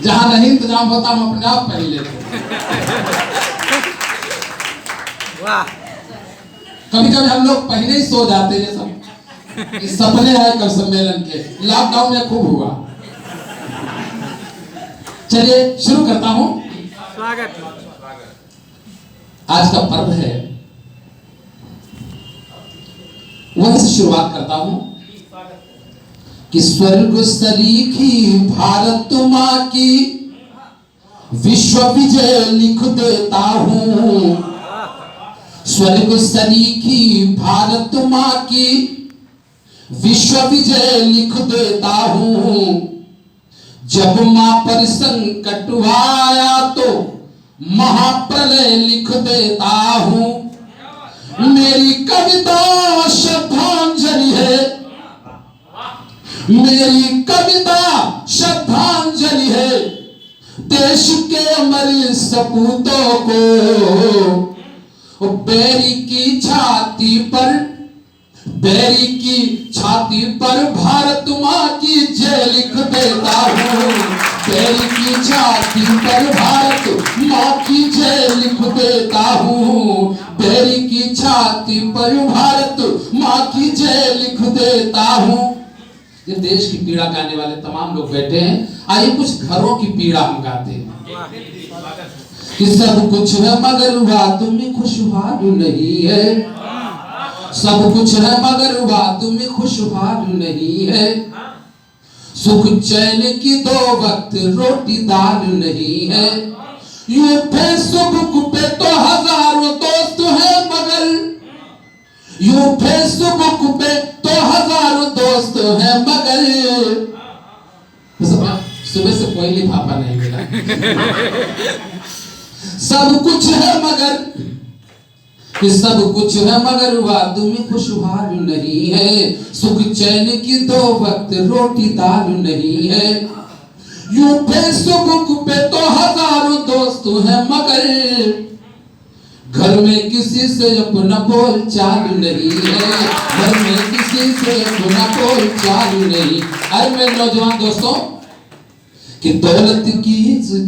जहां नहीं इंतजाम होता हम अपने आप पहन लेते। वाह। कभी कभी हम लोग पहले ही सो जाते हैं। सब इस सपने आए कल सम्मेलन के, लॉकडाउन में खूब हुआ। चलिए शुरू करता हूं। स्वागत। आज का पर्व है, वहीं से शुरुआत करता हूं कि स्वर्ग सरीखी भारत मां की विश्व विजय लिख देता हूं। स्वर्ग सरीखी भारत मां की विश्व विजय लिख देता हूं। जब मां पर संकट आया तो महाप्रलय लिख देता हूं। मेरी कविता श्रद्धांजलि है, मेरी कविता श्रद्धांजलि है देश के अमर सपूतों को। बैरी की छाती पर, बैरी की छाती पर भारत मां की जय लिख देता हूं। बैरी की छाती पर भारत मां की जय लिख देता हूं। बैरी की छाती पर भारत मां की जय लिख देता हूं। ये देश की पीड़ा गाने वाले तमाम लोग बैठे हैं, आइए कुछ घरों की पीड़ा हम गाते हैं। कि सब कुछ है मगर बात में खुशहाल नहीं है। सब कुछ है मगर बात में खुशहाल नहीं है। सुख चैन की दो वक्त रोटी दाल नहीं है। ये फेसबुक पे तो हजारों दोस्त है मगर, ये फेसबुक पे तो हजारों दोस्त है मगर सुबह से कोई लिफाफा नहीं मिला। सब कुछ है मगर, कि सब कुछ है मगर वाद में खुशहाल नहीं है। सुख चैन की दो वक्त रोटी दाल नहीं है। यूं फेसबुक पे तो हजारों दोस्त है मगर घर में किसी से अपना बोल चाल नहीं है। घर में किसी से अपना बोल चाल नहीं। अरे मेरे नौजवान दोस्तों, कि दौलत की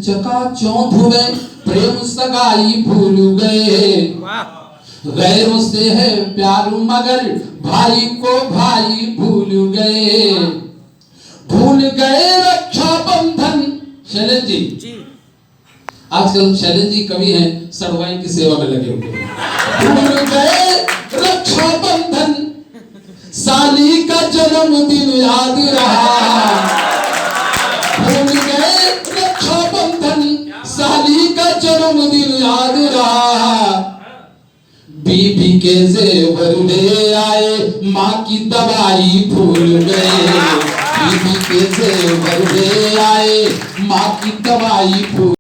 चकाचौंध में प्रेम सगाई भूल गए। गैरों से है प्यार मगर भाई को भाई भूल गए। भूल गए रक्षा बंधन। शैलेश जी, आजकल शैलेश जी कवि हैं, सड़वाई की सेवा में लगे हुए। भूल गए रक्षा बंधन, साली का जन्मदिन याद रहा। भूल गए रक्षा बंधन, साली का जन्मदिन याद रहा। बीबी के जेवर ले आए, माँ की दवाई भूल गए। बीबी के जेवर ले आए, माँ की दवाई भूल